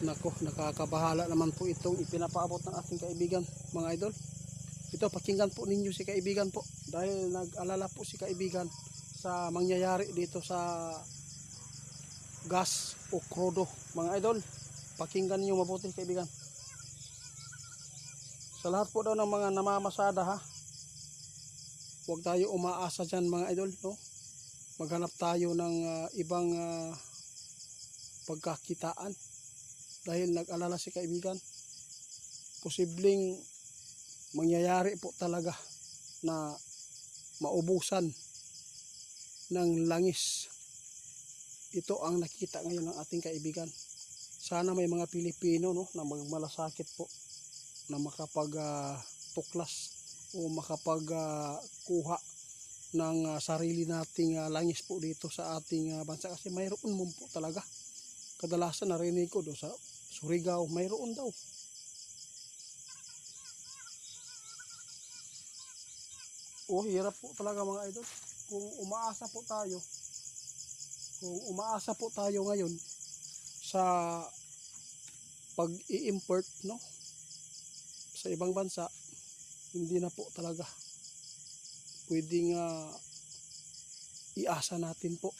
Nako, nakakabahala naman po itong ipinapaabot ng ating kaibigan, mga idol. Ito, pakinggan po ninyo si kaibigan po. Dahil nag-alala po si kaibigan sa mangyayari dito sa gas o krudo, mga idol. Pakinggan niyo mabuti kaibigan. Sa lahat po daw ng mga namamasada ha, huwag tayo umaasa dyan mga idol, no? Maghanap tayo ng ibang pagkakitaan. Dahil nag-alala si kaibigan, posibleng mangyayari po talaga na maubusan ng langis. Ito ang nakita ngayon ng ating kaibigan. Sana may mga Pilipino, no, na magmalasakit po na makapag-tuklas o makapag-kuha ng sarili nating langis po dito sa ating bansa, kasi mayroon mo po talaga. Kadalasan narinig ko do sa Surigao, mayroon daw. Hirap po talaga mga idol. Kung umaasa po tayo ngayon sa pag-i-import, no, sa ibang bansa, hindi na po talaga pwedeng iasa natin po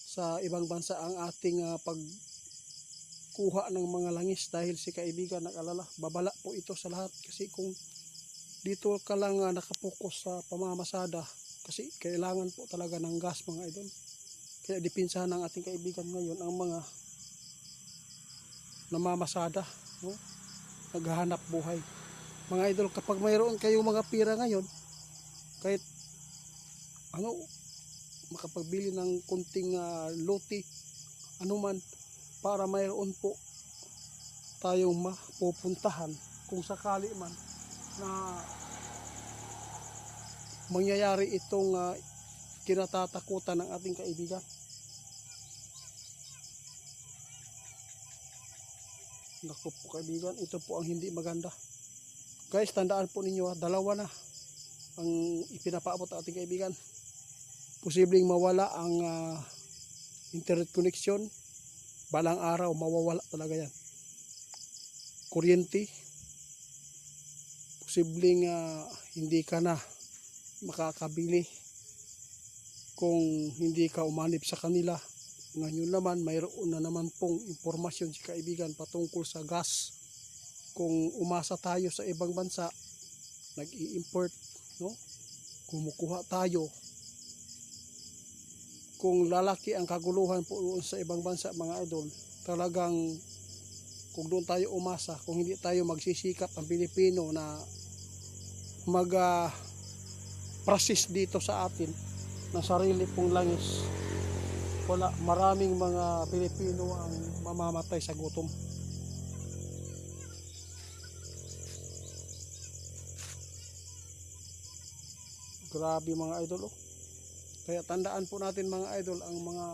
sa ibang bansa ang ating pagkuha ng mga langis. Dahil si kaibigan nag-alala, babala po ito sa lahat. Kasi kung dito ka lang nakapokus sa pamamasada, kasi kailangan po talaga ng gas mga idol. Kaya dipinsahan ng ating kaibigan ngayon ang mga namamasada, no? Naghahanap buhay. Mga idol, kapag mayroon kayong mga pira ngayon, kahit makapagbili ng kunting lote, anuman, para mayroon po tayong mapupuntahan kung sakali man na mangyayari itong kinatatakutan ng ating kaibigan. Naku po kaibigan, ito po ang hindi maganda. Guys, tandaan po ninyo, dalawa na ang ipinapaabot ng ating kaibigan. Posibleng mawala ang internet connection, balang araw mawawala talaga yan. Kuryente, posibleng hindi ka na makakabili kung hindi ka umanib sa kanila. Ngayon naman, mayroon na naman pong impormasyon si kaibigan patungkol sa gas. Kung umasa tayo sa ibang bansa, nag-i-import, no? Kumukuha tayo. Kung lalaki ang kaguluhan po sa ibang bansa mga idol, talagang kung doon tayo umasa, kung hindi tayo magsisikap ang Pilipino na mag-process dito sa atin ng sarili pong langis, wala, maraming mga Pilipino ang mamamatay sa gutom. Grabe mga idol, oh. Kaya tandaan po natin mga idol, ang mga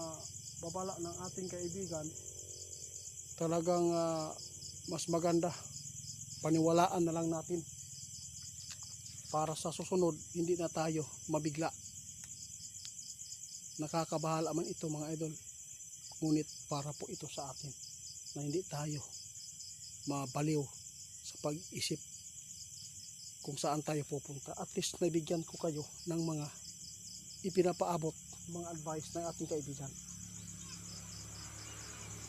babala ng ating kaibigan, talagang mas maganda paniwalaan na lang natin para sa susunod hindi na tayo mabigla. Nakakabahala man ito mga idol, ngunit para po ito sa atin na hindi tayo mabaliw sa pag-isip kung saan tayo pupunta. At least nabigyan ko kayo ng mga ipinapaabot, mga advice ng ating kaibigan.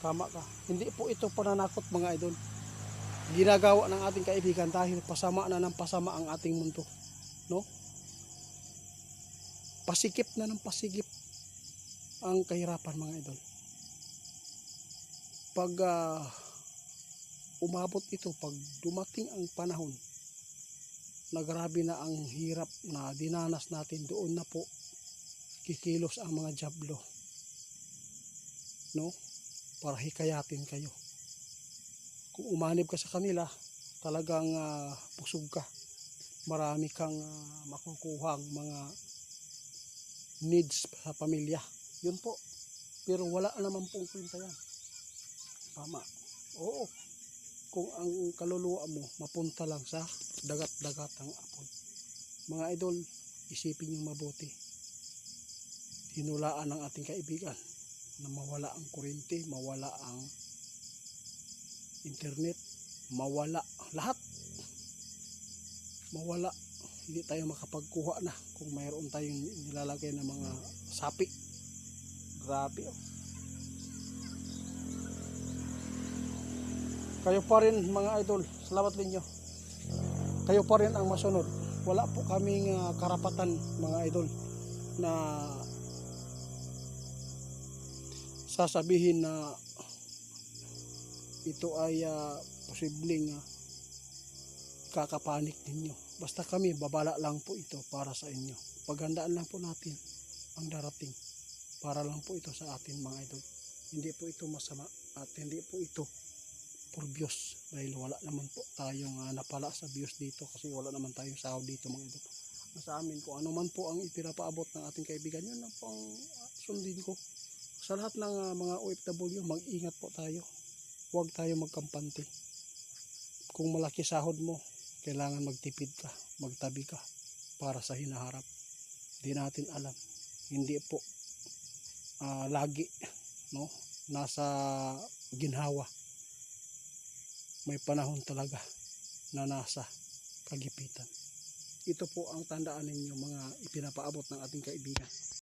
Tama ka, hindi po ito pananakot mga idol. Ginagawa ng ating kaibigan dahil pasama na ng pasama ang ating mundo, no? Pasikip na ng pasikip ang kahirapan mga idol. Pag umabot ito, pag dumating ang panahon na grabe na ang hirap na dinanas natin, doon na po kikilos ang mga jablo, no? Para hikayatin kayo. Kung umanib ka sa kanila, talagang busog ka. Marami kang makukuhang mga needs sa pamilya. Yun po. Pero wala naman pong kwenta yan. Tama. Oo. Kung ang kaluluwa mo mapunta lang sa dagat-dagatang apoy. Mga idol, isipin yung mabuti. Hinulaan ng ating kaibigan na mawala ang kuryente, mawala ang internet, mawala lahat. Mawala. Hindi tayo makapagkuha na kung mayroon tayong nilalagay na mga sapi. Grabe oh. Kayo pa rin mga idol, salamat ninyo. Kayo pa rin ang masunod. Wala po kaming karapatan mga idol na sasabihin na ito ay posibleng kakapanik ninyo. Basta kami, babala lang po ito para sa inyo. Paghandaan lang po natin ang darating. Para lang po ito sa atin mga idol. Hindi po ito masama at hindi po ito for views. Dahil wala naman po tayong napala sa views dito kasi wala naman tayong sahod dito mga idol. Sa amin kung ano man po ang ipinapaabot ng ating kaibigan, yun lang po ang sundin ko. Sa lahat ng mga OFW, mag-ingat po tayo. Huwag tayo magkampante. Kung malaki sahod mo, kailangan magtipid ka, magtabi ka para sa hinaharap. Hindi natin alam. Hindi po lagi no, nasa ginhawa. May panahon talaga na nasa kagipitan. Ito po ang tandaan ninyo mga ipinapaabot ng ating kaibigan.